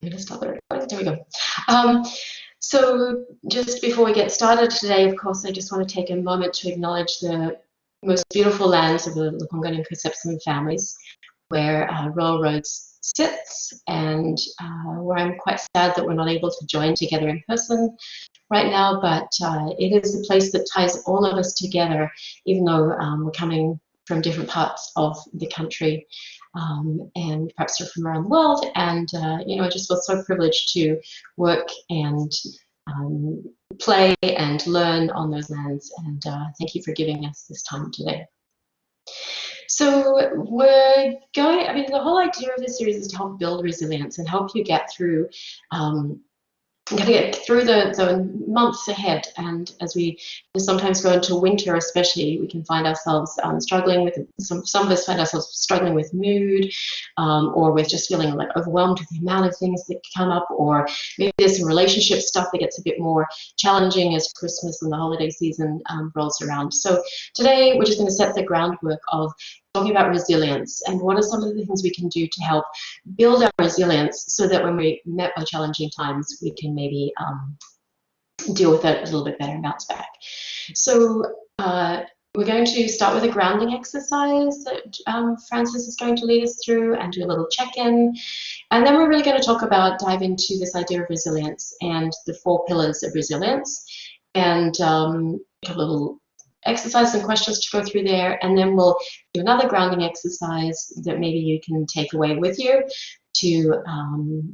I'm going to start the recording. There we go. So just before we get started today, of course, I just want to take a moment to acknowledge the most beautiful lands of the Lekwungen and Kusepsim families, where Royal Roads sits, and where I'm quite sad that we're not able to join together in person right now, but it is a place that ties all of us together, even though we're coming from different parts of the country. And perhaps they're from around the world, and I just feel so privileged to work and play and learn on those lands, and thank you for giving us this time today. So we're going, the whole idea of this series is to help build resilience and help you get through the months ahead, and as we sometimes go into winter especially, we can find ourselves struggling with, some of us find ourselves struggling with mood, or with just feeling like overwhelmed with the amount of things that come up, or maybe there's some relationship stuff that gets a bit more challenging as Christmas and the holiday season rolls around. So today we're just going to set the groundwork of talking about resilience and what are some of the things we can do to help build our resilience so that when we're met by challenging times, we can maybe deal with it a little bit better and bounce back. So we're going to start with a grounding exercise that Francis is going to lead us through and do a little check-in. And then we're really going to dive into this idea of resilience and the 4 pillars of resilience, and a couple of little exercises and questions to go through there, and then we'll do another grounding exercise that maybe you can take away with you to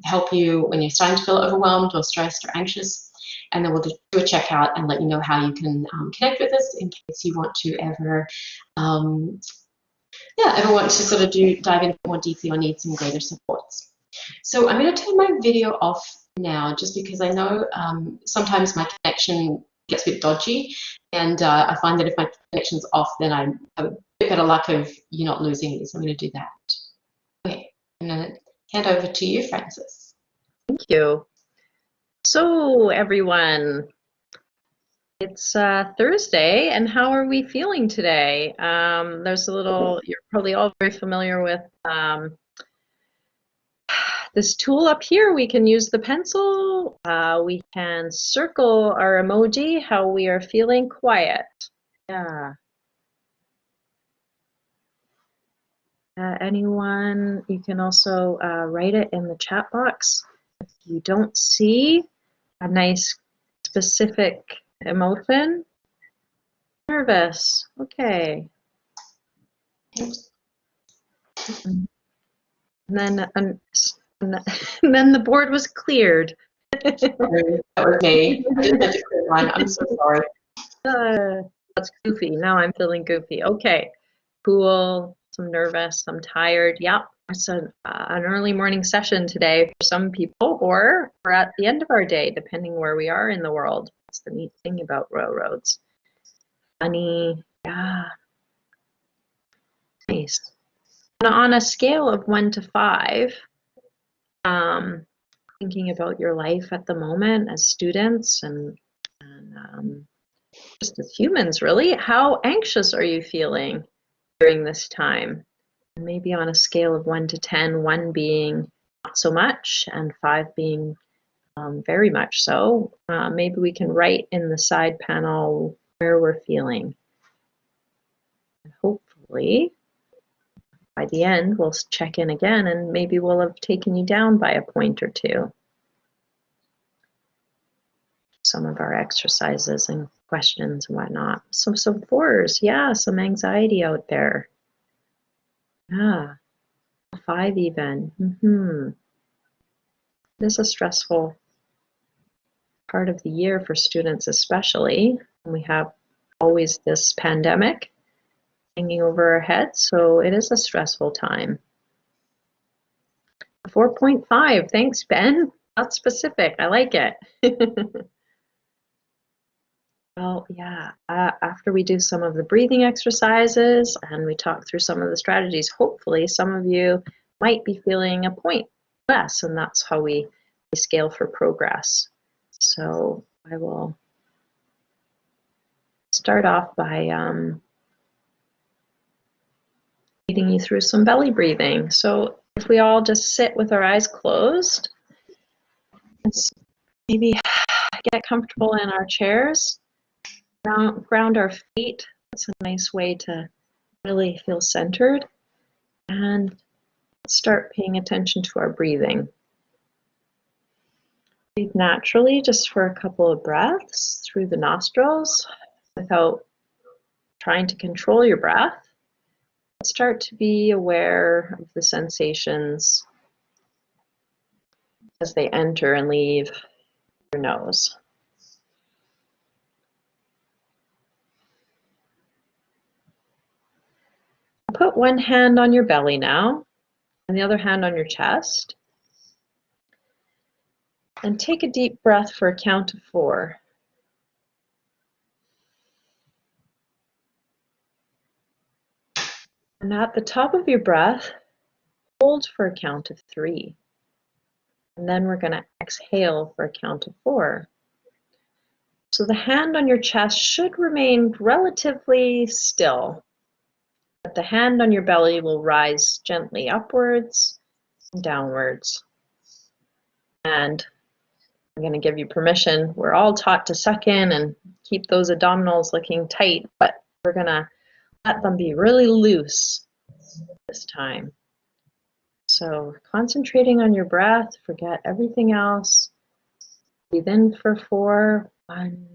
help you when you're starting to feel overwhelmed or stressed or anxious, and then we'll do a checkout and let you know how you can connect with us in case you want to ever want to sort of dive in more deeply or need some greater supports. So I'm going to turn my video off now, just because I know sometimes my connection gets a bit dodgy, and I find that if my connection's off, then I have a bit better luck of you not losing me. So I'm going to do that. Okay, I'm going to hand over to you, Francis. Thank you. So everyone, it's Thursday, and how are we feeling today? There's a little, you're probably all very familiar with this tool up here. We can use the pencil. We can circle our emoji, how we are feeling. Quiet. Yeah. Anyone, you can also write it in the chat box. If you don't see a nice specific emotion, nervous, okay. And then the board was cleared. Sorry, that was me. I didn't have to clear mine. I'm so sorry. That's goofy. Now I'm feeling goofy. Okay, cool. I'm nervous. I'm tired. Yep. It's an early morning session today for some people, or we're at the end of our day, depending where we are in the world. That's the neat thing about railroads. Funny. Yeah. Nice. And on a scale of 1 to 5, thinking about your life at the moment as students and just as humans, really, how anxious are you feeling during this time? Maybe on a scale of 1 to 10, 1 being not so much and 5 being very much so. Maybe we can write in the side panel where we're feeling. And hopefully, by the end, we'll check in again, and maybe we'll have taken you down by a point or 2. Some of our exercises and questions and whatnot. So some 4s, yeah, some anxiety out there. Yeah, 5 even. This is a stressful part of the year for students, especially. And we have always this pandemic hanging over our heads, so it is a stressful time. 4.5, thanks, Ben. That's specific, I like it. Well, yeah, after we do some of the breathing exercises and we talk through some of the strategies, hopefully some of you might be feeling a point less, and that's how we scale for progress. So I will start off by leading you through some belly breathing. So if we all just sit with our eyes closed, Let's maybe get comfortable in our chairs, ground our feet. That's a nice way to really feel centered. And start paying attention to our breathing. Breathe naturally just for a couple of breaths through the nostrils without trying to control your breath. Start to be aware of the sensations as they enter and leave your nose. Put one hand on your belly now and the other hand on your chest. And take a deep breath for a count of 4. And at the top of your breath, hold for a count of 3. And then we're going to exhale for a count of 4. So the hand on your chest should remain relatively still, but the hand on your belly will rise gently upwards and downwards. And I'm going to give you permission. We're all taught to suck in and keep those abdominals looking tight, but we're going to let them be really loose this time. So concentrating on your breath, forget everything else. Breathe in for 4. 1,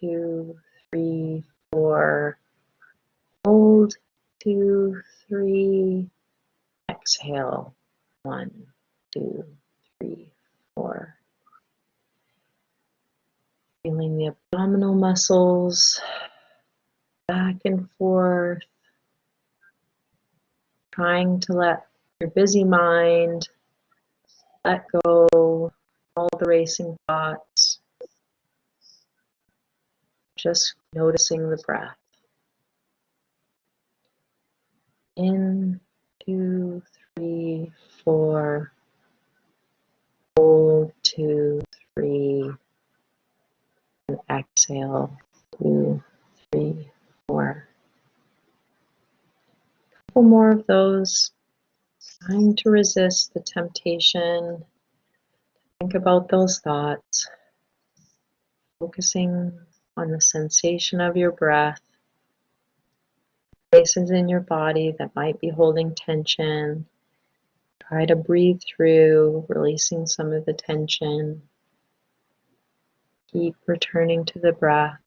2, 3, 4. Hold. 2, 3. Exhale. 1, 2, 3, 4. Feeling the abdominal muscles back and forth. Trying to let your busy mind let go all the racing thoughts. Just noticing the breath. In, 2, 3, 4. Hold, 2, 3. And exhale, 2, 3, 4. A couple more of those. Trying to resist the temptation. Think about those thoughts. Focusing on the sensation of your breath. Places in your body that might be holding tension. Try to breathe through, releasing some of the tension. Keep returning to the breath.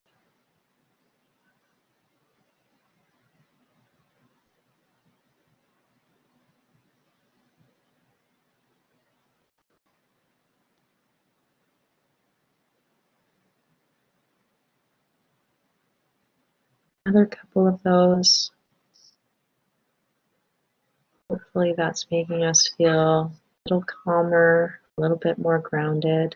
Another couple of those. Hopefully that's making us feel a little calmer, a little bit more grounded.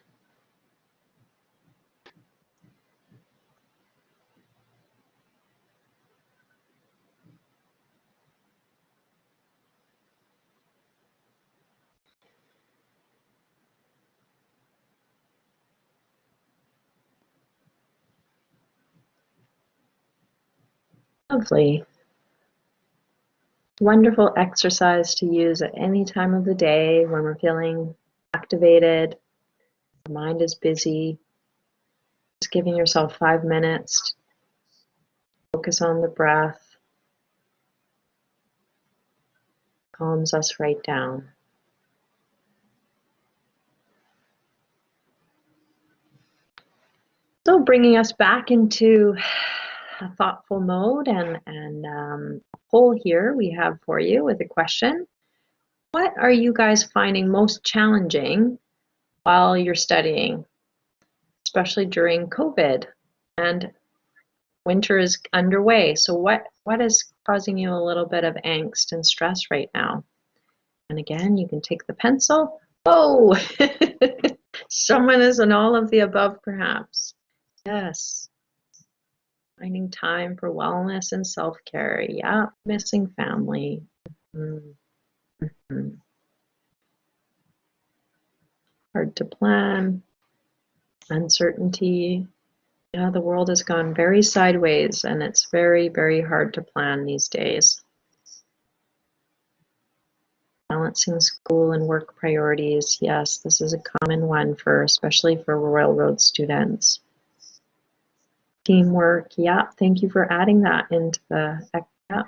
Lovely. Wonderful exercise to use at any time of the day when we're feeling activated, the mind is busy. Just giving yourself 5 minutes. Focus on the breath. Calms us right down. So bringing us back into a thoughtful mode and a poll here we have for you with a question. What are you guys finding most challenging while you're studying, especially during COVID and winter is underway? So what is causing you a little bit of angst and stress right now? And again, you can take the pencil. Oh, someone is in all of the above perhaps. Yes. Finding time for wellness and self-care. Yeah, missing family. Mm-hmm. Hard to plan. Uncertainty. Yeah, the world has gone very sideways and it's very, very hard to plan these days. balancing school and work priorities. Yes, this is a common one especially for railroad students. Teamwork, yeah, thank you for adding that into the, yeah.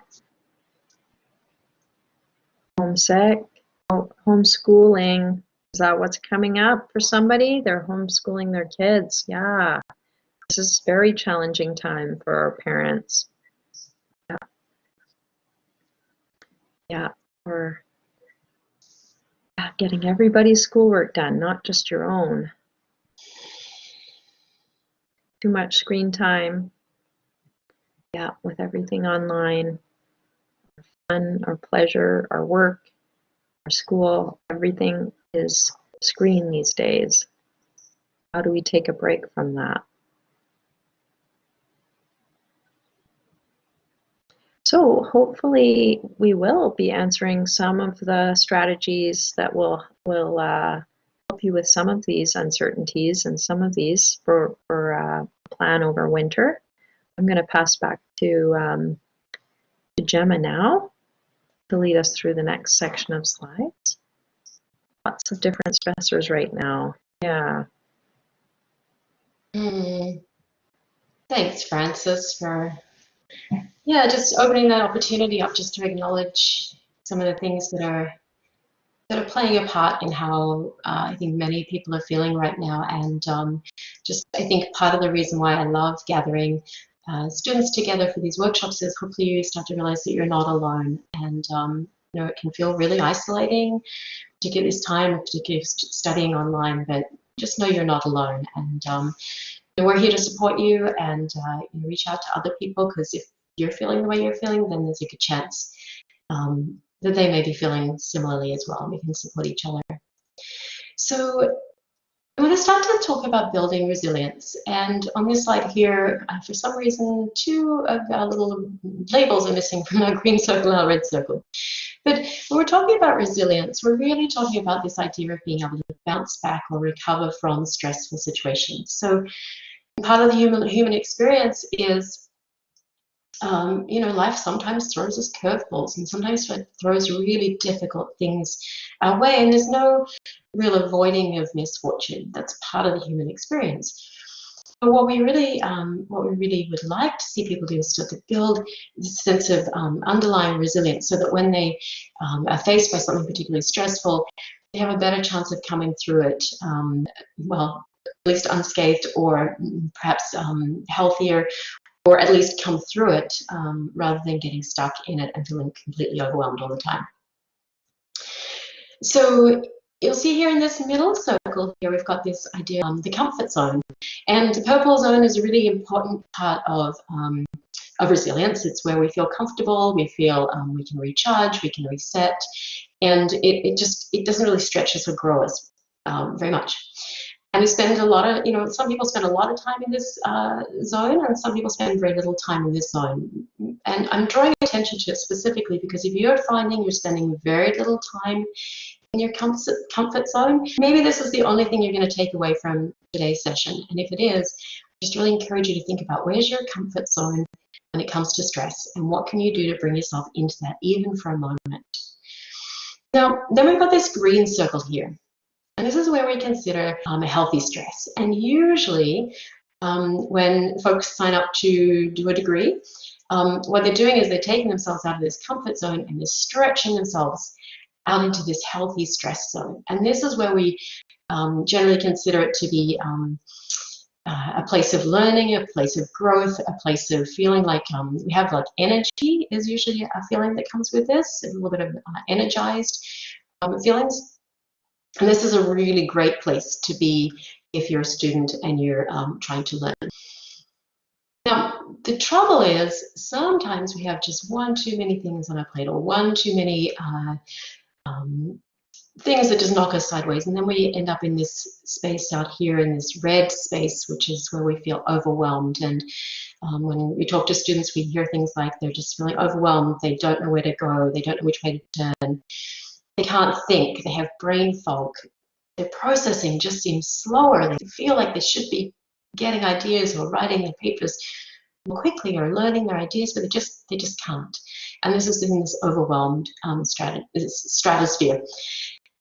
Homesick, homeschooling, is that what's coming up for somebody? They're homeschooling their kids, yeah. This is a very challenging time for our parents. Yeah, yeah, or getting everybody's schoolwork done, not just your own. Too much screen time. Yeah, with everything online. Fun, our pleasure, our work, our school, everything is screen these days. How do we take a break from that? So hopefully we will be answering some of the strategies that will help you with some of these uncertainties and some of these for plan over winter. I'm going to pass back to Gemma now to lead us through the next section of slides. Lots of different stressors right now. Yeah. Thanks, Francis, for just opening that opportunity up just to acknowledge some of the things that are playing a part in how I think many people are feeling right now. And I think part of the reason why I love gathering students together for these workshops is hopefully you start to realize that you're not alone. And it can feel really isolating, particularly this time, particularly studying online, but just know you're not alone. And we're here to support you, and reach out to other people, because if you're feeling the way you're feeling, then there's a good chance that they may be feeling similarly as well, and we can support each other. So I'm going to start to talk about building resilience. And on this slide here, for some reason, two of our little labels are missing from our green circle and our red circle. But when we're talking about resilience, we're really talking about this idea of being able to bounce back or recover from stressful situations. So part of the human experience is life sometimes throws us curveballs, and sometimes it throws really difficult things our way, and there's no real avoiding of misfortune. That's part of the human experience. But what we really would like to see people do is start to build this sense of underlying resilience, so that when they are faced by something particularly stressful, they have a better chance of coming through it, at least unscathed, or perhaps healthier, or at least come through it, rather than getting stuck in it and feeling completely overwhelmed all the time. So you'll see here in this middle circle here, we've got this idea of the comfort zone. And the purple zone is a really important part of resilience. It's where we feel comfortable, we feel we can recharge, we can reset, and it doesn't really stretch us or grow us very much. And we spend a lot of, some people spend a lot of time in this zone, and some people spend very little time in this zone. And I'm drawing attention to it specifically because if you're finding you're spending very little time in your comfort zone, maybe this is the only thing you're going to take away from today's session. And if it is, I just really encourage you to think about where's your comfort zone when it comes to stress, and what can you do to bring yourself into that, even for a moment. Now, then we've got this green circle here. And this is where we consider a healthy stress. And usually when folks sign up to do a degree, what they're doing is they're taking themselves out of this comfort zone and they're stretching themselves out into this healthy stress zone. And this is where we generally consider it to be a place of learning, a place of growth, a place of feeling like we have like energy is usually a feeling that comes with this, a little bit of energized feelings. And this is a really great place to be if you're a student and you're trying to learn. Now, the trouble is sometimes we have just one too many things on our plate, or one too many things that just knock us sideways. And then we end up in this space out here, in this red space, which is where we feel overwhelmed. And when we talk to students, we hear things like they're just feeling overwhelmed. They don't know where to go. They don't know which way to turn. They can't think, they have brain fog, their processing just seems slower, they feel like they should be getting ideas or writing their papers more quickly or learning their ideas, but they just can't. and this is in this overwhelmed stratosphere.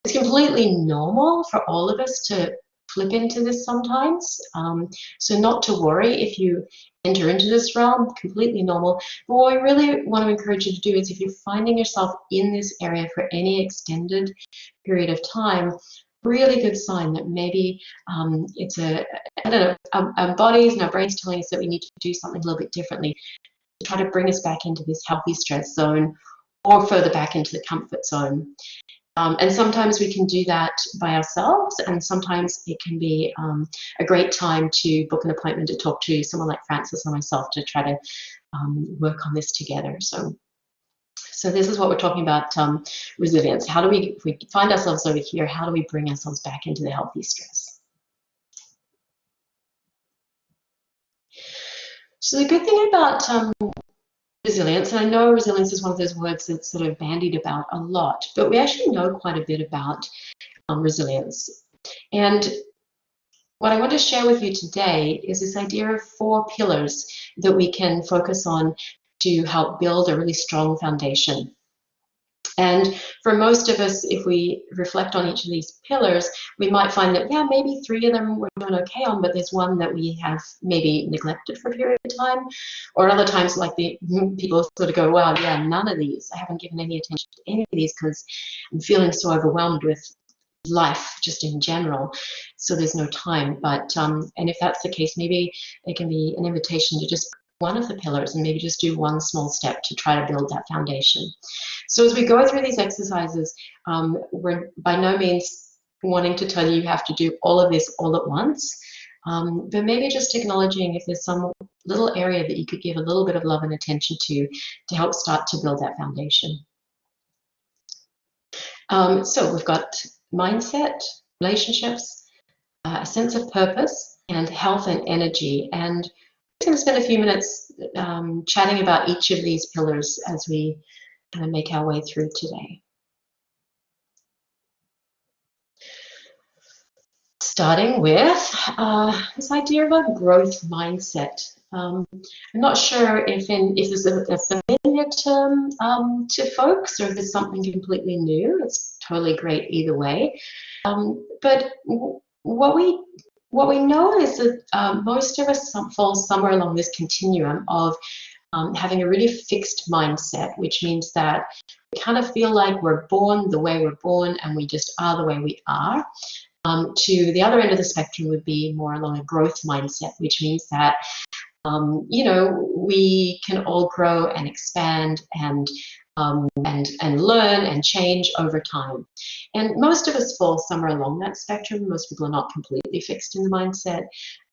It's completely normal for all of us to flip into this sometimes. So not to worry if you enter into this realm, completely normal. But what we really want to encourage you to do is if you're finding yourself in this area for any extended period of time, really good sign that maybe it's I don't know, our bodies and our brains telling us that we need to do something a little bit differently to try to bring us back into this healthy stress zone or further back into the comfort zone. And sometimes we can do that by ourselves, and sometimes it can be a great time to book an appointment to talk to someone like Francis or myself to try to work on this together. So this is what we're talking about, resilience. How do we, if we find ourselves over here, how do we bring ourselves back into the healthy stress? So the good thing about resilience, and I know resilience is one of those words that's sort of bandied about a lot, but we actually know quite a bit about resilience. And what I want to share with you today is this idea of 4 pillars that we can focus on to help build a really strong foundation. And for most of us, if we reflect on each of these pillars, we might find that, yeah, maybe 3 of them we're doing okay on, but there's one that we have maybe neglected for a period of time. Or other times, like people sort of go, well, yeah, none of these. I haven't given any attention to any of these because I'm feeling so overwhelmed with life just in general. So there's no time. But, and if that's the case, maybe it can be an invitation to just one of the pillars and maybe just do one small step to try to build that foundation. So as we go through these exercises, we're by no means wanting to tell you have to do all of this all at once, but maybe just acknowledging if there's some little area that you could give a little bit of love and attention to help start to build that foundation. So we've got mindset, relationships, a sense of purpose, and health and energy. And I'm going to spend a few minutes chatting about each of these pillars as we kind of make our way through today. Starting with this idea of a growth mindset. I'm not sure if this is a familiar term to folks or if it's something completely new. It's totally great either way. But what we know is that most of us fall somewhere along this continuum of having a really fixed mindset, which means that we kind of feel like we're born the way we're born and we just are the way we are. To the other end of the spectrum would be more along a growth mindset, which means that you know, we can all grow and expand and learn and change over time. And most of us fall somewhere along that spectrum. Most people are not completely fixed in the mindset.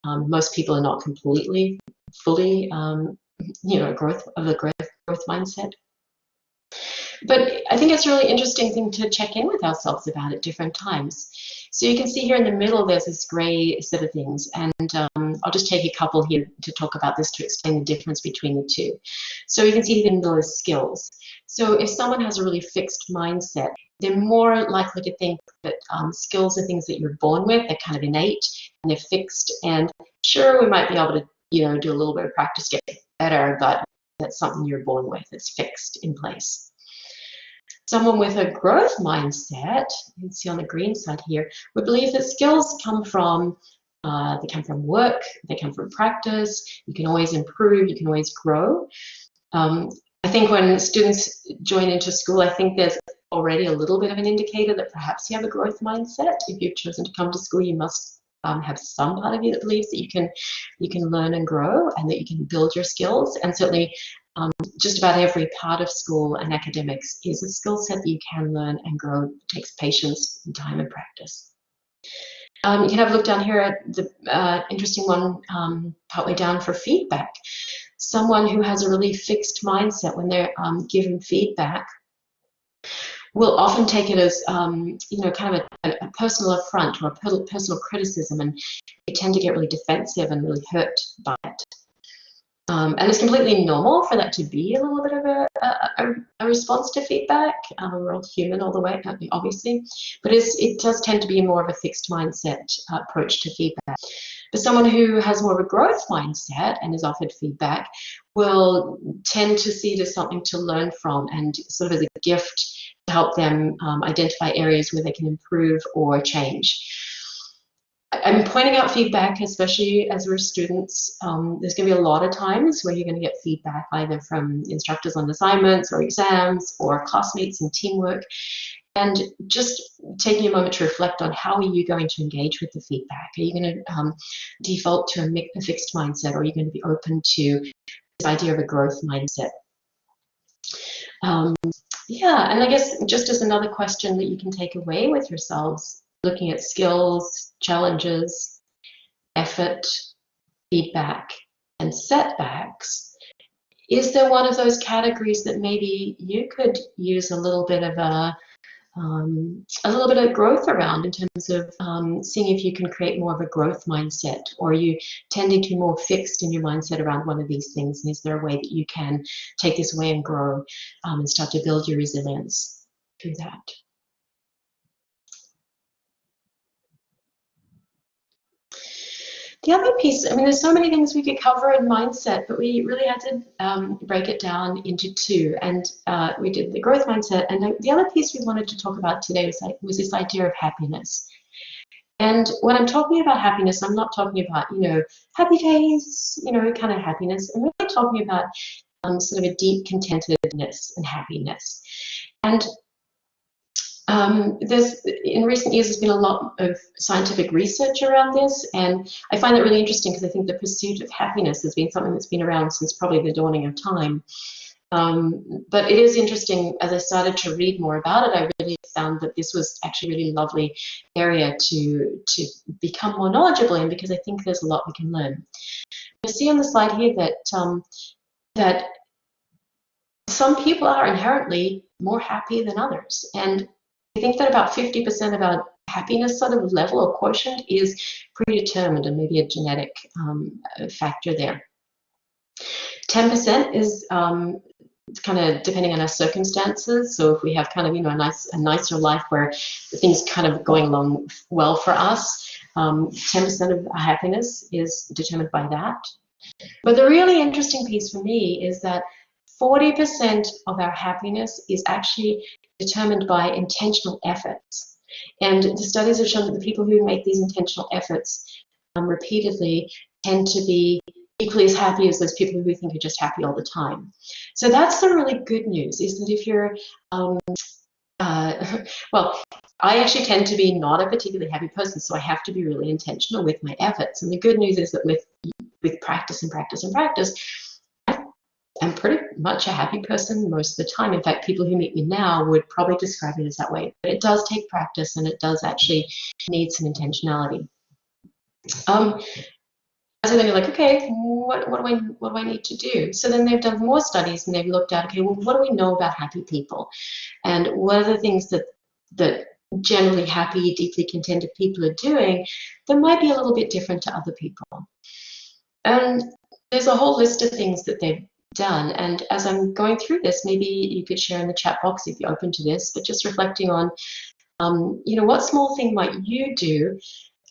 Most people are not completely, fully, you know, growth mindset. But I think it's a really interesting thing to check in with ourselves about at different times. So you can see here in the middle, there's this gray set of things. And I'll just take a couple here to talk about this to explain the difference between the two. So you can see in the middle is skills. So if someone has a really fixed mindset, they're more likely to think that skills are things that you're born with. They're kind of innate and they're fixed. And sure, we might be able to, you know, do a little bit of practice, get better, but that's something you're born with. It's fixed in place. Someone with a growth mindset, you can see on the green side here, would believe that skills come from work, they come from practice. You can always improve, you can always grow. I think when students join into school, I think there's already a little bit of an indicator that perhaps you have a growth mindset. If you've chosen to come to school, you must have some part of you that believes that you can learn and grow and that you can build your skills. And certainly just about every part of school and academics is a skill set that you can learn and grow. It takes patience and time and practice. You can have a look down here at the interesting one partway down for feedback. Someone who has a really fixed mindset when they're given feedback will often take it as you know, kind of a personal affront or a personal criticism, and they tend to get really defensive and really hurt by it. And it's completely normal for that to be a little bit of a response to feedback. We're all human all the way, obviously, but it does tend to be more of a fixed mindset approach to feedback. But someone who has more of a growth mindset and is offered feedback will tend to see it as something to learn from and sort of as a gift to help them identify areas where they can improve or change. I'm pointing out feedback, especially as we're students. There's going to be a lot of times where you're going to get feedback either from instructors on assignments or exams or classmates and teamwork. And just taking a moment to reflect on how are you going to engage with the feedback? Are you going to default to a fixed mindset, or are you going to be open to this idea of a growth mindset? Yeah, and I guess just as another question that you can take away with yourselves, looking at skills, challenges, effort, feedback, and setbacks, is there one of those categories that maybe you could use a little bit of growth around in terms of seeing if you can create more of a growth mindset, or are you tending to be more fixed in your mindset around one of these things? And is there a way that you can take this away and grow and start to build your resilience through that? The other piece, I mean, there's so many things we could cover in mindset, but we really had to break it down into two. And we did the growth mindset. And the other piece we wanted to talk about today was this idea of happiness. And when I'm talking about happiness, I'm not talking about, happy days, kind of happiness. I'm really talking about sort of a deep contentedness and happiness. And in recent years, there's been a lot of scientific research around this, and I find that really interesting because I think the pursuit of happiness has been something that's been around since probably the dawning of time. But it is interesting, as I started to read more about it, I really found that this was actually a really lovely area to become more knowledgeable in, because I think there's a lot we can learn. You see on the slide here that some people are inherently more happy than others, and I think that about 50% of our happiness sort of level or quotient is predetermined, and maybe a genetic factor there. 10% is kind of depending on our circumstances. So if we have kind of a nicer life where things kind of going along well for us, 10% of our happiness is determined by that. But the really interesting piece for me is that 40% of our happiness is actually determined by intentional efforts. And the studies have shown that the people who make these intentional efforts repeatedly tend to be equally as happy as those people who think are just happy all the time. So that's the really good news, is that if you're, well, I actually tend to be not a particularly happy person, so I have to be really intentional with my efforts. And the good news is that with practice and practice and practice, I'm pretty much a happy person most of the time. In fact, people who meet me now would probably describe it as that way. But it does take practice, and it does actually need some intentionality. So then you're like, okay, what do I need to do? So then they've done more studies, and they've looked at, okay, well, what do we know about happy people? And what are the things that generally happy, deeply contented people are doing that might be a little bit different to other people? And there's a whole list of things that they've done, and as I'm going through this, maybe you could share in the chat box if you're open to this, but just reflecting on what small thing might you do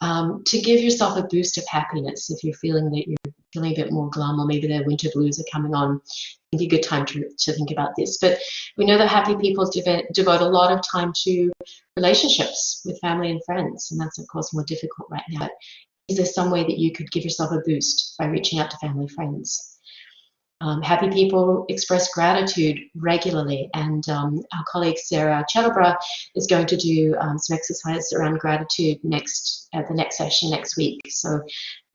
to give yourself a boost of happiness if you're feeling that you're feeling a bit more glum, or maybe the winter blues are coming on. It'd be a good time to think about this. But we know that happy people devote a lot of time to relationships with family and friends, and that's of course more difficult right now. But is there some way that you could give yourself a boost by reaching out to family, friends? Happy people express gratitude regularly, and our colleague Sarah Chattelborough is going to do some exercise around gratitude at the next session next week. So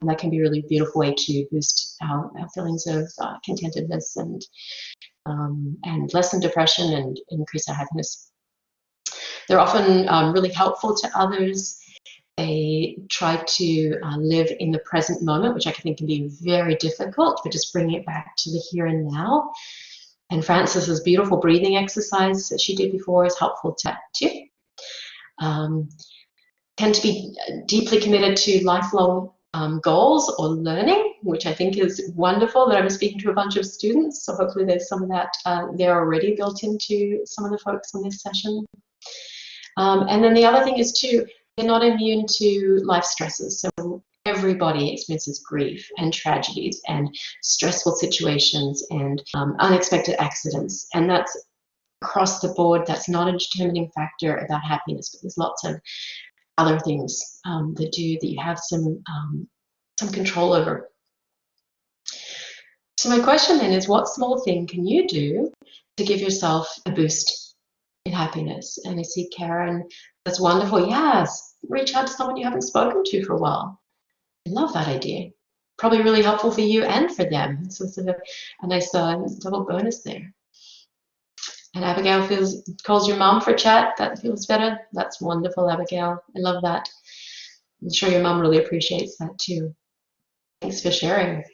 that can be a really beautiful way to boost our feelings of contentedness and lessen depression and increase our happiness. They're often really helpful to others. They try to live in the present moment, which I think can be very difficult, but just bringing it back to the here and now. And Frances's beautiful breathing exercise that she did before is helpful to that too. Tend to be deeply committed to lifelong goals or learning, which I think is wonderful that I'm speaking to a bunch of students. So hopefully there's some of that there already built into some of the folks on this session. And then the other thing is too, they're not immune to life stresses. So everybody experiences grief and tragedies and stressful situations and unexpected accidents. And that's across the board. That's not a determining factor about happiness, but there's lots of other things that you have some control over. So my question then is, what small thing can you do to give yourself a boost in happiness? And I see Karen, that's wonderful. Yes, reach out to someone you haven't spoken to for a while. I love that idea. Probably really helpful for you and for them. So it's a nice double bonus there. And Abigail calls your mom for chat. That feels better. That's wonderful, Abigail. I love that. I'm sure your mom really appreciates that too. Thanks for sharing.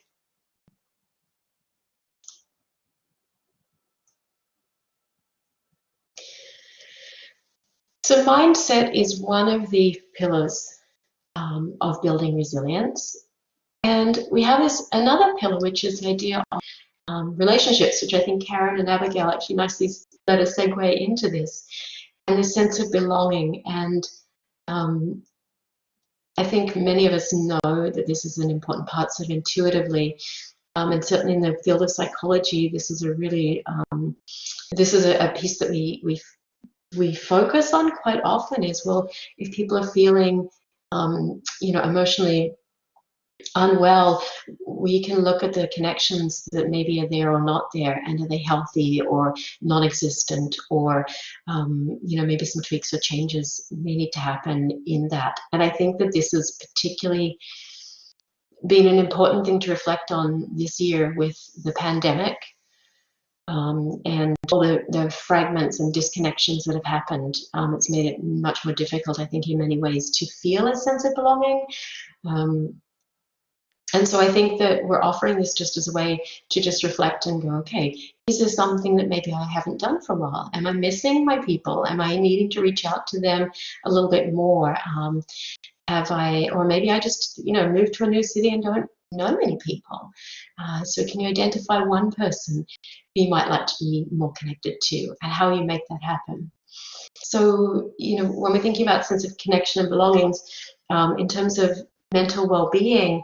So mindset is one of the pillars of building resilience. And we have another pillar, which is the idea of relationships, which I think Karen and Abigail actually nicely let us segue into this, and this sense of belonging. And I think many of us know that this is an important part, sort of intuitively, and certainly in the field of psychology, this is a really this is a piece that we focus on quite often. Is, well, if people are feeling emotionally unwell, we can look at the connections that maybe are there or not there, and are they healthy or non-existent, or maybe some tweaks or changes may need to happen in that. And I think that this has particularly been an important thing to reflect on this year with the pandemic, and all the fragments and disconnections that have happened. It's made it much more difficult, I think, in many ways, to feel a sense of belonging. And so I think that we're offering this just as a way to just reflect and go, okay, is this something that maybe I haven't done for a while? Am I missing my people? Am I needing to reach out to them a little bit more? Or maybe I just, moved to a new city and don't know many people. So can you identify one person you might like to be more connected to, and how you make that happen? So, when we're thinking about sense of connection and belongings, in terms of mental well-being,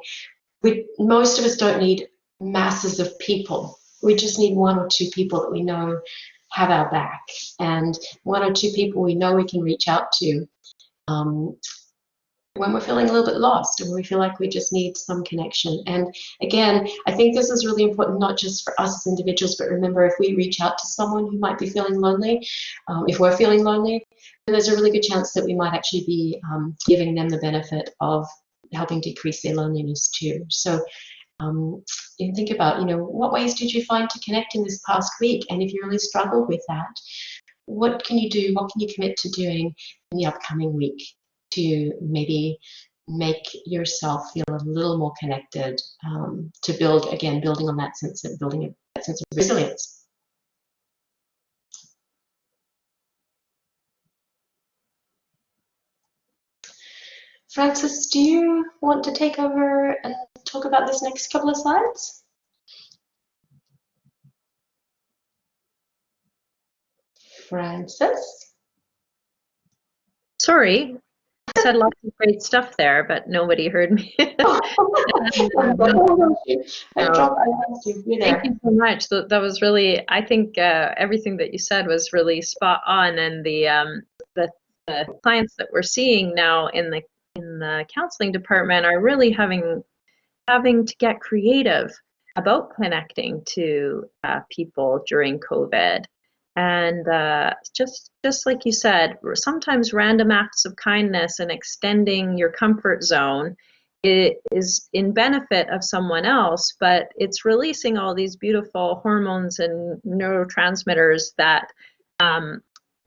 most of us don't need masses of people. We just need one or two people that we know have our back, and one or two people we know we can reach out to when we're feeling a little bit lost, and when we feel like we just need some connection. And again, I think this is really important, not just for us as individuals, but remember, if we reach out to someone who might be feeling lonely, if we're feeling lonely, then there's a really good chance that we might actually be giving them the benefit of helping decrease their loneliness too. So you can think about, what ways did you find to connect in this past week? And if you really struggle with that, what can you do? What can you commit to doing in the upcoming week to maybe make yourself feel a little more connected, to building on that sense of resilience. Francis, do you want to take over and talk about this next couple of slides? Francis? Sorry, I said lots of great stuff there, but nobody heard me. Thank you so much. That was really, I think everything that you said was really spot on, and the clients that we're seeing now in the counseling department are really having to get creative about connecting to people during COVID. And just like you said, sometimes random acts of kindness and extending your comfort zone, it is in benefit of someone else, but it's releasing all these beautiful hormones and neurotransmitters that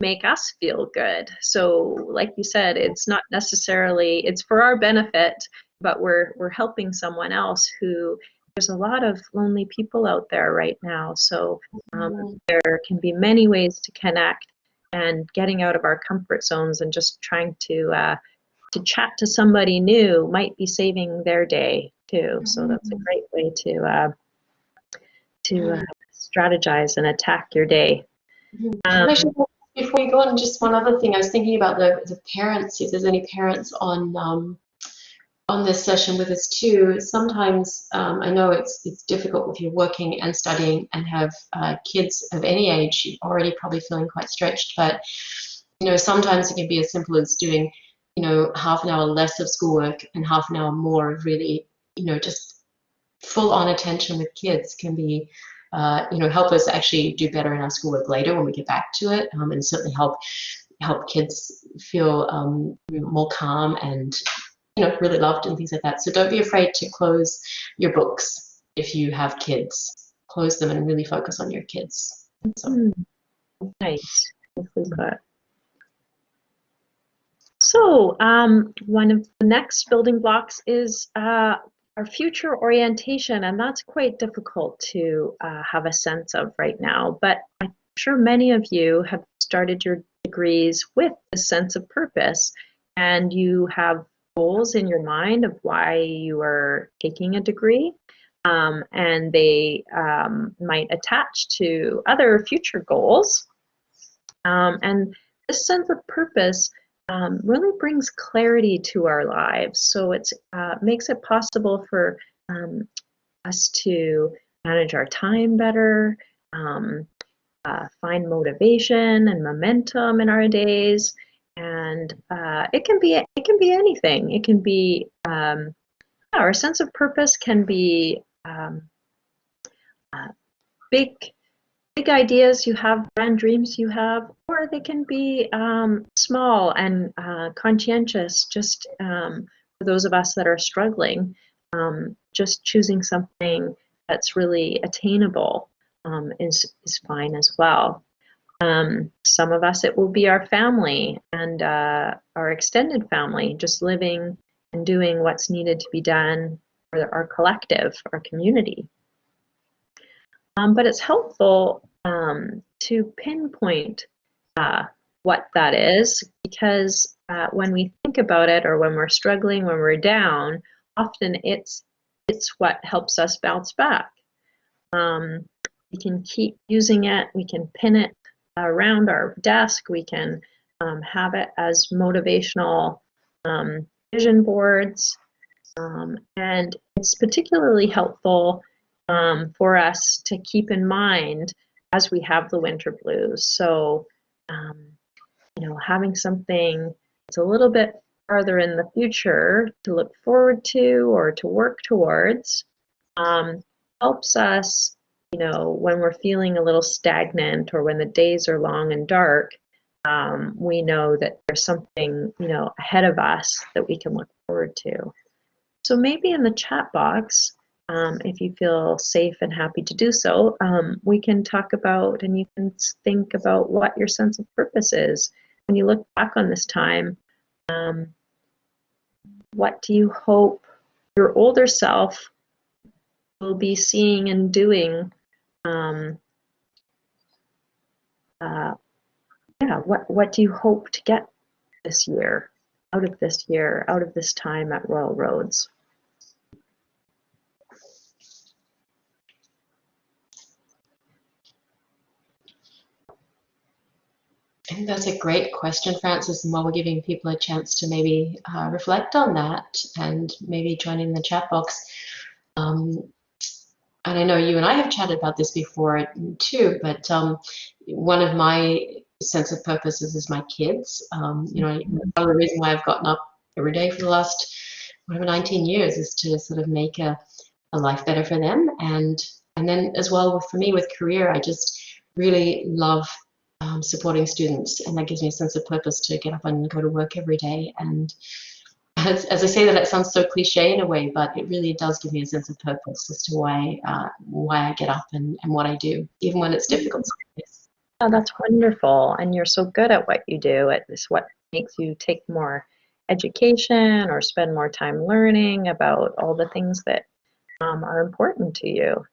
make us feel good. So like you said, it's not necessarily, it's for our benefit, but we're helping someone else who, there's a lot of lonely people out there right now. So there can be many ways to connect, and getting out of our comfort zones and just trying to to chat to somebody new might be saving their day too. So that's a Mhm. great way to strategize and attack your day. Mhm. And actually, before you go on, just one other thing. I was thinking about the parents, if there's any parents on this session with us too. Sometimes I know it's difficult if you're working and studying and have kids of any age. You're already probably feeling quite stretched, but sometimes it can be as simple as doing half an hour less of schoolwork and half an hour more of really just full on attention with kids can be help us actually do better in our schoolwork later when we get back to it, and certainly help kids feel more calm and really loved and things like that. So don't be afraid to close your books if you have kids. Close them and really focus on your kids. So. Nice. So one of the next building blocks is our future orientation, and that's quite difficult to have a sense of right now. But I'm sure many of you have started your degrees with a sense of purpose, and you have goals in your mind of why you are taking a degree, and they might attach to other future goals. And this sense of purpose really brings clarity to our lives. So it makes it possible for us to manage our time better, find motivation and momentum in our days, and it can be anything. It can be our sense of purpose can be big ideas you have, grand dreams you have, or they can be small and conscientious, just for those of us that are struggling, just choosing something that's really attainable is fine as well. Some of us, it will be our family and our extended family, just living and doing what's needed to be done for our collective, our community. But it's helpful to pinpoint what that is, because when we think about it, or when we're struggling, when we're down, often it's what helps us bounce back. We can keep using it. We can pin it around our desk. We can have it as motivational vision boards, and it's particularly helpful for us to keep in mind as we have the winter blues. So, having something that's a little bit farther in the future to look forward to or to work towards helps us, when we're feeling a little stagnant or when the days are long and dark, we know that there's something, ahead of us that we can look forward to. So maybe in the chat box, if you feel safe and happy to do so, we can talk about, and you can think about what your sense of purpose is. When you look back on this time, what do you hope your older self will be seeing and doing? What do you hope to get this year, out of this time at Royal Roads? I think that's a great question, Francis, and while we're giving people a chance to maybe reflect on that and maybe join in the chat box. And I know you and I have chatted about this before too, but one of my sense of purposes is my kids. Part of the reason why I've gotten up every day for the last 19 years is to sort of make a life better for them. And then as well for me with career, I just really love supporting students, and that gives me a sense of purpose to get up and go to work every day. And as I say that, it sounds so cliche in a way, but it really does give me a sense of purpose as to why I get up and what I do, even when it's difficult. Oh, that's wonderful. And you're so good at what you do. It's what makes you take more education or spend more time learning about all the things that are important to you.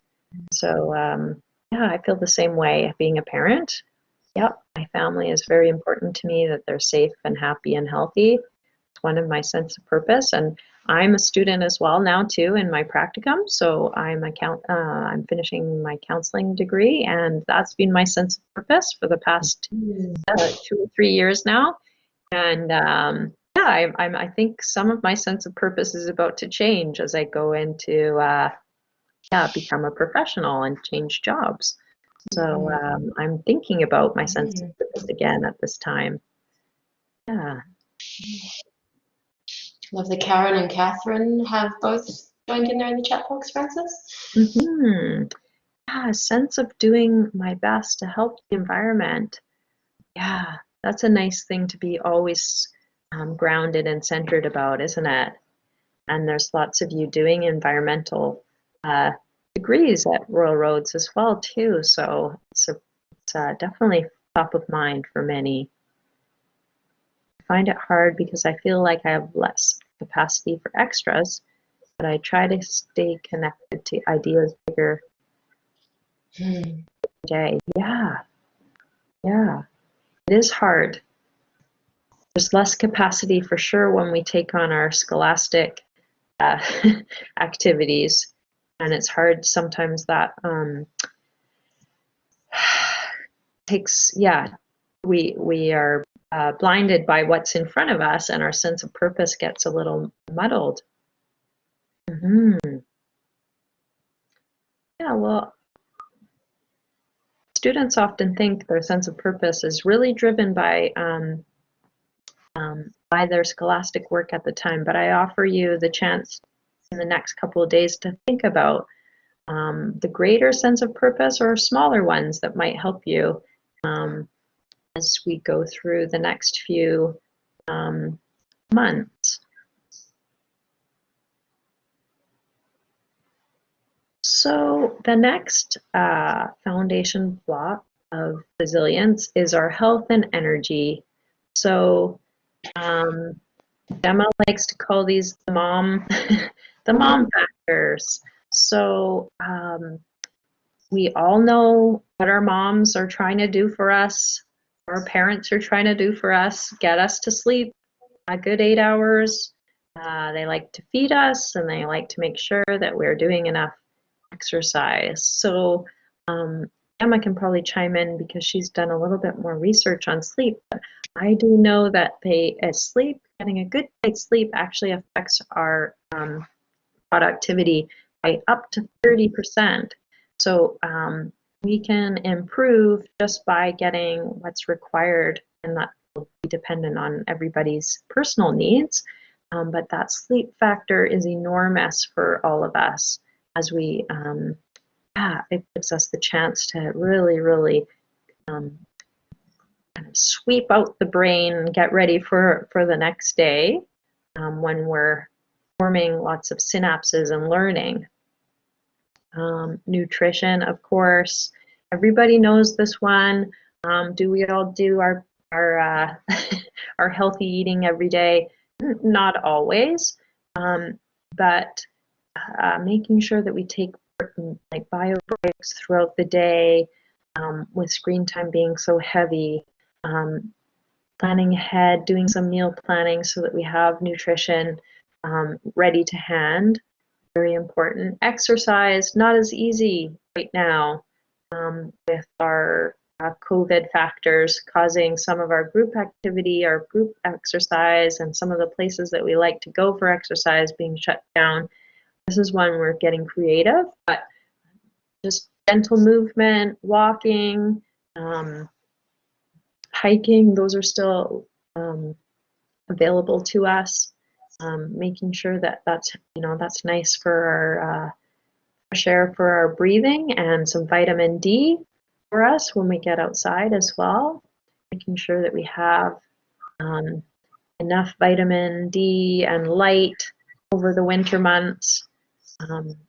So, I feel the same way being a parent. Yep, my family is very important to me, that they're safe and happy and healthy. one of my sense of purpose. And I'm a student as well now too in my practicum. So I'm finishing my counseling degree, and that's been my sense of purpose for the past 2 or 3 years now. And yeah, I think some of my sense of purpose is about to change as I go into become a professional and change jobs. So I'm thinking about my sense of purpose again at this time. Yeah. Lovely. Karen and Catherine have both joined in there in the chat box, Frances. Mm-hmm. Yeah, a sense of doing my best to help the environment. Yeah, that's a nice thing to be always grounded and centered about, isn't it? And there's lots of you doing environmental degrees at Royal Roads as well too. So it's definitely top of mind for many. I find it hard because I feel like I have less capacity for extras, but I try to stay connected to ideas bigger day. Yeah, it is hard. There's less capacity for sure when we take on our scholastic activities, and it's hard sometimes that takes, we are blinded by what's in front of us, and our sense of purpose gets a little muddled. Yeah, well, students often think their sense of purpose is really driven by their scholastic work at the time, but I offer you the chance in the next couple of days to think about the greater sense of purpose or smaller ones that might help you as we go through the next few months. So the next foundation block of resilience is our health and energy. So Gemma likes to call these the mom, the mom factors. So we all know what our moms are trying to do for us, our parents are trying to do for us, get us to sleep a good 8 hours. They like to feed us, and they like to make sure that we're doing enough exercise. So Emma can probably chime in because she's done a little bit more research on sleep. But I do know that getting a good night's sleep actually affects our productivity by up to 30%. So we can improve just by getting what's required, and that will be dependent on everybody's personal needs. But that sleep factor is enormous for all of us as we, it gives us the chance to really, really kind of sweep out the brain and get ready for the next day when we're forming lots of synapses and learning. Nutrition, of course, everybody knows this one. Do we all do our our healthy eating every day? Not always, but making sure that we take like bio breaks throughout the day, with screen time being so heavy, planning ahead, doing some meal planning so that we have nutrition ready to hand. Very important. Exercise, not as easy right now with our COVID factors causing some of our group activity, our group exercise, and some of the places that we like to go for exercise being shut down. This is when we're getting creative, but just gentle movement, walking, hiking, those are still available to us. Making sure that that's nice for our fresh air for our breathing, and some vitamin D for us when we get outside as well. Making sure that we have enough vitamin D and light over the winter months,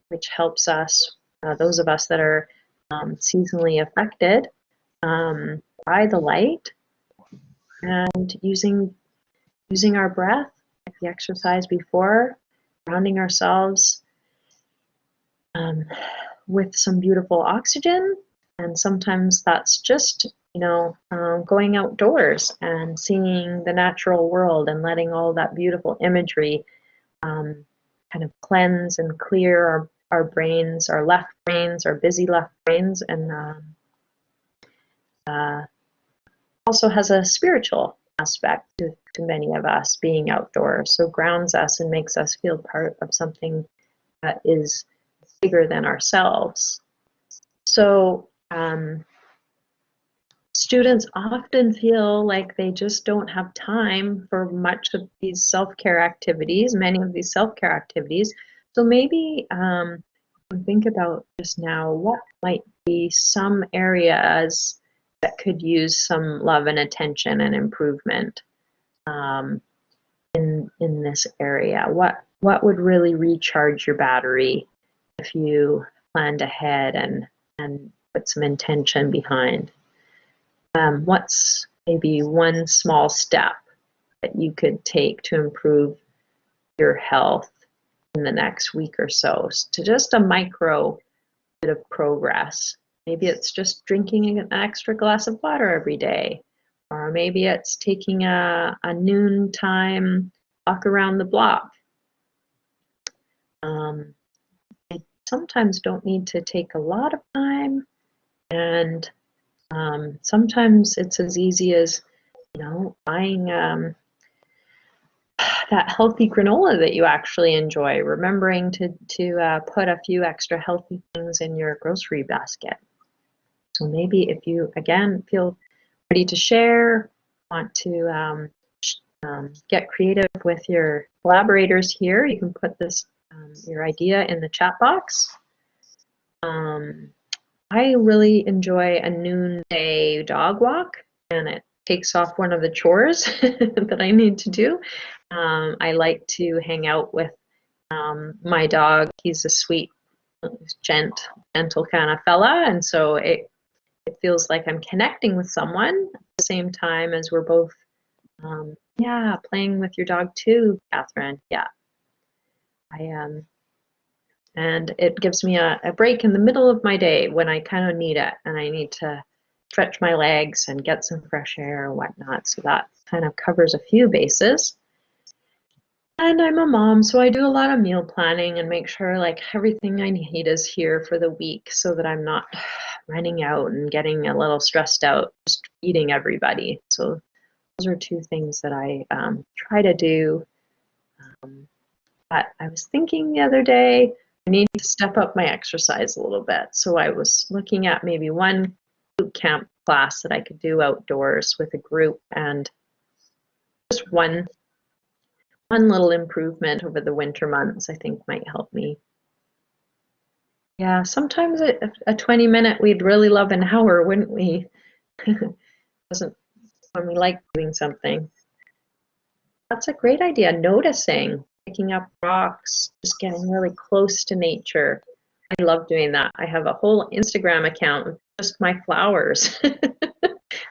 which helps us, those of us that are seasonally affected by the light, and using our breath, like the exercise before, grounding ourselves with some beautiful oxygen. And sometimes that's just going outdoors and seeing the natural world and letting all that beautiful imagery kind of cleanse and clear our brains, our left brains, our busy left brains, and also has a spiritual aspect to many of us being outdoors. So grounds us and makes us feel part of something that is bigger than ourselves. So students often feel like they just don't have time for much of these self-care activities, many of these self-care activities. So maybe think about just now what might be some areas that could use some love and attention and improvement in this area. What would really recharge your battery if you planned ahead and put some intention behind? What's maybe one small step that you could take to improve your health in the next week or so? To just a micro bit of progress. Maybe it's just drinking an extra glass of water every day, or maybe it's taking a noontime walk around the block. They sometimes don't need to take a lot of time, and sometimes it's as easy as, buying that healthy granola that you actually enjoy, remembering to put a few extra healthy things in your grocery basket. So maybe if you, again, feel ready to share, want to get creative with your collaborators here, you can put this your idea in the chat box. I really enjoy a noonday dog walk, and it takes off one of the chores that I need to do. I like to hang out with my dog. He's a sweet, gentle kind of fella, and so it feels like I'm connecting with someone at the same time as we're both, playing with your dog too, Catherine. Yeah, and it gives me a break in the middle of my day when I kind of need it, and I need to stretch my legs and get some fresh air or whatnot. So that kind of covers a few bases. And I'm a mom, so I do a lot of meal planning and make sure like everything I need is here for the week so that I'm not running out and getting a little stressed out just feeding everybody. So those are two things that I try to do. But I was thinking the other day, I need to step up my exercise a little bit. So I was looking at maybe one boot camp class that I could do outdoors with a group, and just one little improvement over the winter months I think might help me. Yeah, sometimes a 20-minute, we'd really love an hour, wouldn't we? Wasn't when we like doing something. That's a great idea. Noticing, picking up rocks, just getting really close to nature. I love doing that. I have a whole Instagram account with just my flowers.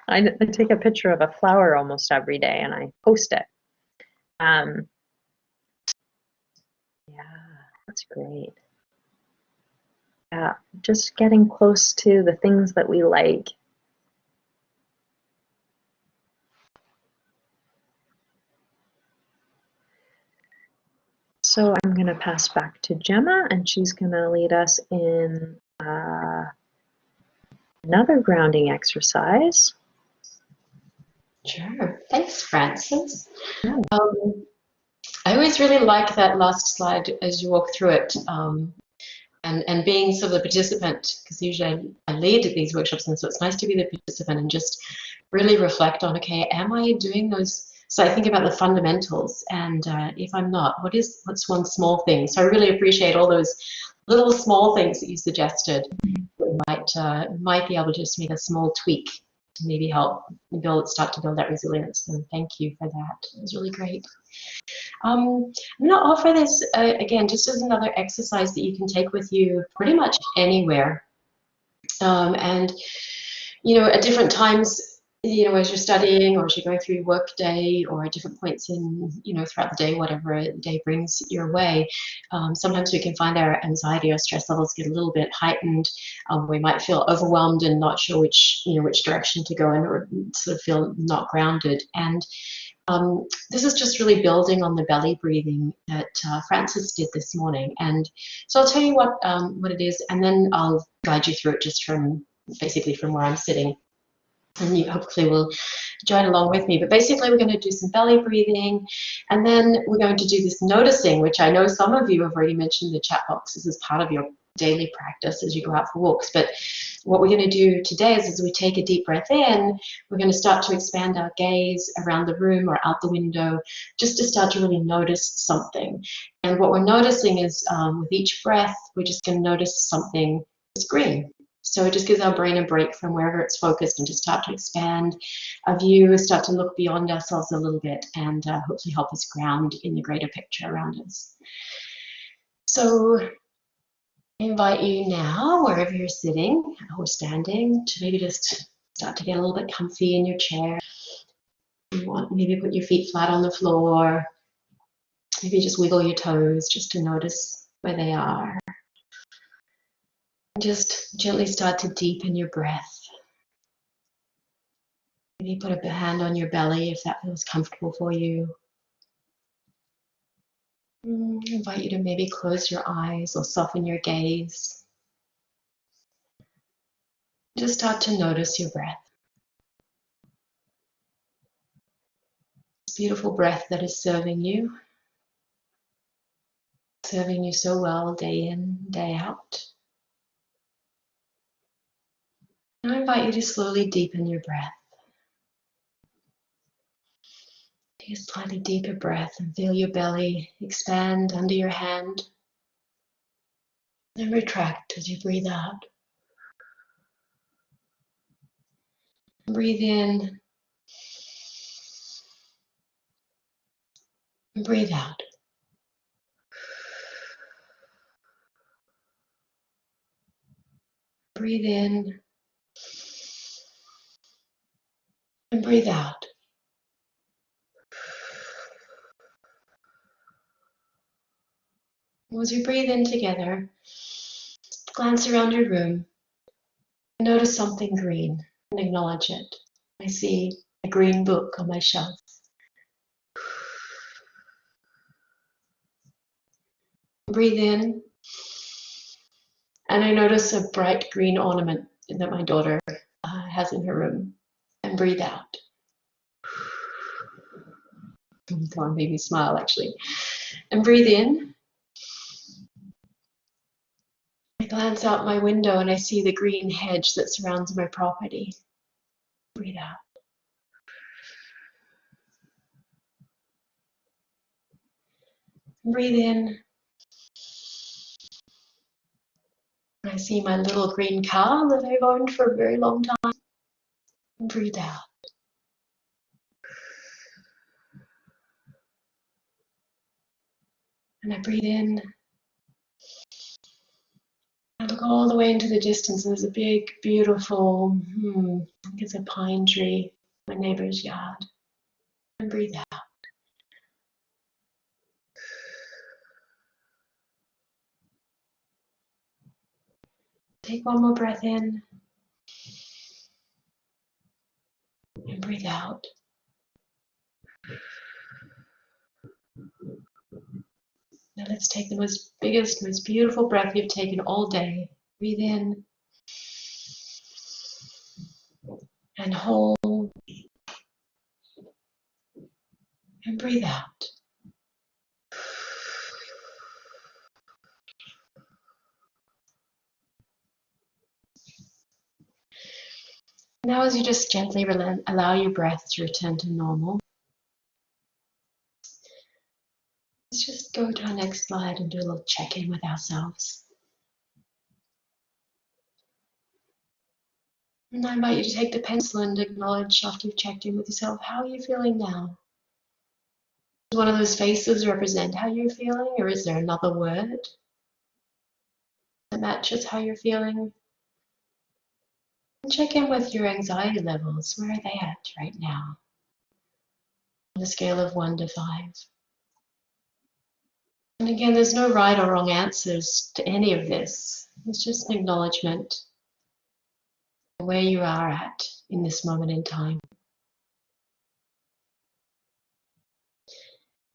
I take a picture of a flower almost every day and I post it. Yeah, that's great. Yeah, just getting close to the things that we like. So I'm going to pass back to Gemma, and she's going to lead us in another grounding exercise. Sure. Thanks, Frances. Yeah. I always really like that last slide as you walk through it, and being sort of the participant, because usually I lead at these workshops, and so it's nice to be the participant and just really reflect on, okay, am I doing those? So I think about the fundamentals, and if I'm not, what's one small thing? So I really appreciate all those little small things that you suggested that might be able to just make a small tweak to maybe help start to build that resilience. And thank you for that. It was really great. I'm going to offer this again just as another exercise that you can take with you pretty much anywhere. And at different times as you're studying or as you're going through your work day or at different points in, throughout the day, whatever the day brings your way, sometimes we can find our anxiety or stress levels get a little bit heightened. We might feel overwhelmed and not sure which direction to go in, or sort of feel not grounded. And this is just really building on the belly breathing that Francis did this morning. And so I'll tell you what it is, and then I'll guide you through it just basically from where I'm sitting. And you hopefully will join along with me. But basically, we're going to do some belly breathing, and then we're going to do this noticing, which I know some of you have already mentioned in the chat box. This is part of your daily practice as you go out for walks. But what we're going to do today is, as we take a deep breath in, we're going to start to expand our gaze around the room or out the window, just to start to really notice something. And what we're noticing is, with each breath, we're just going to notice something that's green. So it just gives our brain a break from wherever it's focused and to start to expand our view, start to look beyond ourselves a little bit, and hopefully help us ground in the greater picture around us. So I invite you now, wherever you're sitting or standing, to maybe just start to get a little bit comfy in your chair. You want maybe put your feet flat on the floor. Maybe just wiggle your toes just to notice where they are. Just gently start to deepen your breath. Maybe put a hand on your belly if that feels comfortable for you. I invite you to maybe close your eyes or soften your gaze. Just start to notice your breath. This beautiful breath that is serving you so well day in, day out. And I invite you to slowly deepen your breath. Take a slightly deeper breath and feel your belly expand under your hand. Then retract as you breathe out. Breathe in and breathe out. Breathe in and breathe out. As we breathe in together, glance around your room and notice something green and acknowledge it. I see a green book on my shelf. Breathe in, and I notice a bright green ornament that my daughter has in her room. And breathe out. Come on, made me smile actually. And breathe in. I glance out my window and I see the green hedge that surrounds my property. Breathe out. Breathe in. I see my little green car that I've owned for a very long time. Breathe out. And I breathe in. I look all the way into the distance, and there's a big, beautiful, I think it's a pine tree, my neighbor's yard. And breathe out. Take one more breath in. And breathe out. Now let's take the most beautiful breath you've taken all day. Breathe in. And hold. And breathe out. Now as you just gently allow your breath to return to normal, let's just go to our next slide and do a little check-in with ourselves. And I invite you to take the pencil and acknowledge, after you've checked in with yourself, how are you feeling now? Does one of those faces represent how you're feeling, or is there another word that matches how you're feeling? Check in with your anxiety levels. Where are they at right now? On a scale of 1 to 5. And again, there's no right or wrong answers to any of this. It's just an acknowledgement of where you are at in this moment in time.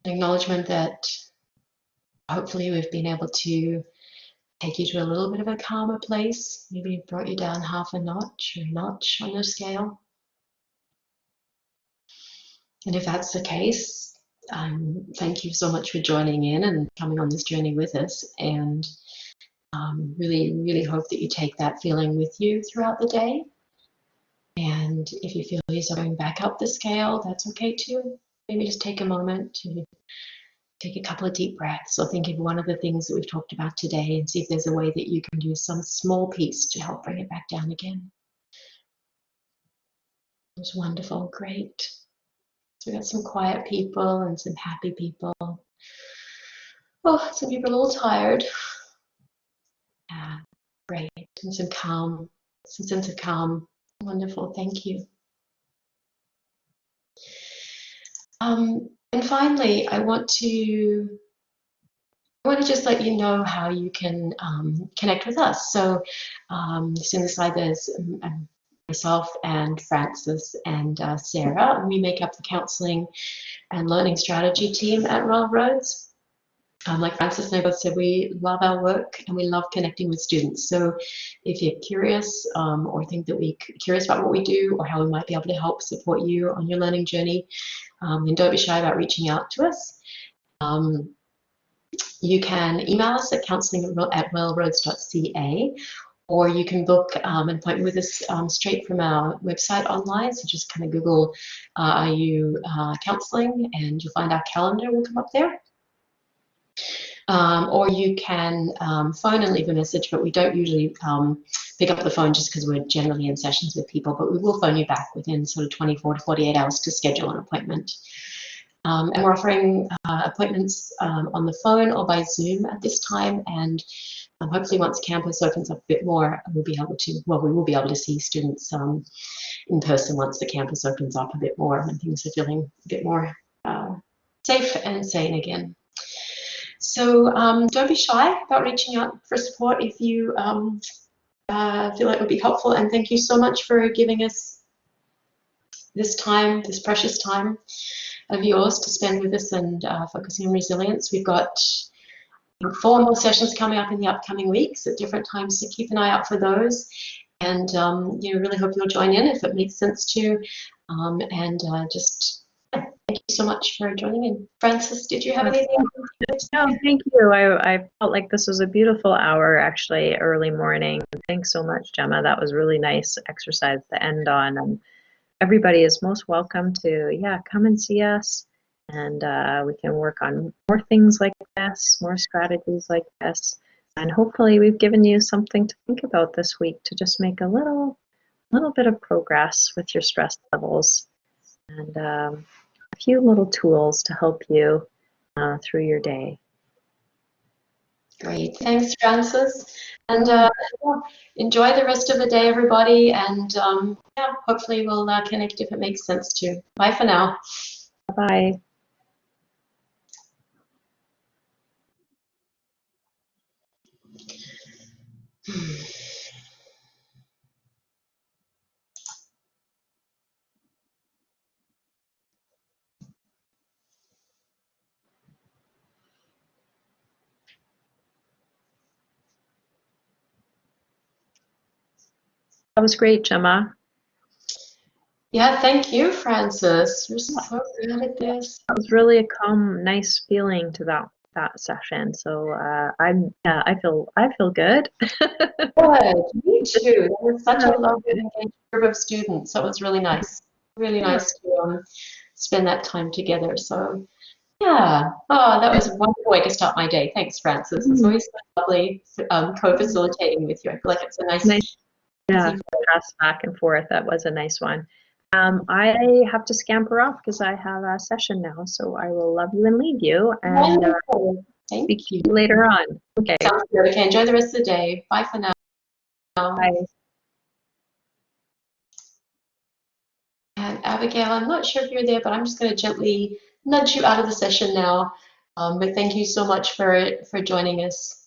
An acknowledgement that hopefully we've been able to take you to a little bit of a calmer place, maybe brought you down half a notch or notch on the scale. And if that's the case, thank you so much for joining in and coming on this journey with us. And really, really hope that you take that feeling with you throughout the day. And if you feel you're going back up the scale, that's okay too. Maybe just take a moment to take a couple of deep breaths or think of one of the things that we've talked about today and see if there's a way that you can do some small piece to help bring it back down again. It was wonderful, great. So we got some quiet people and some happy people. Oh, some people are a little tired. Great, and some calm, some sense of calm. Wonderful, thank you. And finally, I want to just let you know how you can connect with us. So in the slide there's myself and Francis and Sarah. We make up the counselling and learning strategy team at Royal Roads. Like Francis and I both said, we love our work and we love connecting with students. So if you're curious or think that we're curious about what we do or how we might be able to help support you on your learning journey, then don't be shy about reaching out to us. You can email us at counselling@royalroads.ca, or you can book an appointment with us straight from our website online. So just kind of Google are you counselling and you'll find our calendar will come up there. Or you can phone and leave a message, but we don't usually pick up the phone just because we're generally in sessions with people, but we will phone you back within sort of 24 to 48 hours to schedule an appointment. And we're offering appointments on the phone or by Zoom at this time, and hopefully once campus opens up a bit more, we will be able to see students in person once the campus opens up a bit more and things are feeling a bit more safe and sane again. So don't be shy about reaching out for support if you feel like it would be helpful. And thank you so much for giving us this time, this precious time of yours to spend with us and focusing on resilience. We've got 4 more sessions coming up in the upcoming weeks at different times, so keep an eye out for those. And really hope you'll join in if it makes sense to. Thank you so much for joining in. Francis, did you have anything? No, thank you. I felt like this was a beautiful hour, actually, early morning. Thanks so much, Gemma. That was really nice exercise to end on. And everybody is most welcome to, come and see us. And we can work on more things like this, more strategies like this. And hopefully we've given you something to think about this week to just make a little bit of progress with your stress levels. And a few little tools to help you through your day. Great, thanks, Francis. And enjoy the rest of the day, everybody. And hopefully we'll connect if it makes sense to. Bye for now. Bye. That was great, Gemma. Yeah, thank you, Francis. You're so good at this. That was really a calm, nice feeling to that session. So I feel good. Good, me too. That was such a lovely engaged group of students. So it was really nice. Really nice to spend that time together. So yeah. Oh, that was a wonderful way to start my day. Thanks, Francis. It's always so lovely co-facilitating with you. I feel like it's a nice pass back and forth. That was a nice one. I have to scamper off because I have a session now, so I will love you and leave you, and speak to you later on. Okay. Sounds good. Okay, enjoy the rest of the day. Bye for now. Bye. And Abigail, I'm not sure if you're there, but I'm just going to gently nudge you out of the session now. But thank you so much for joining us.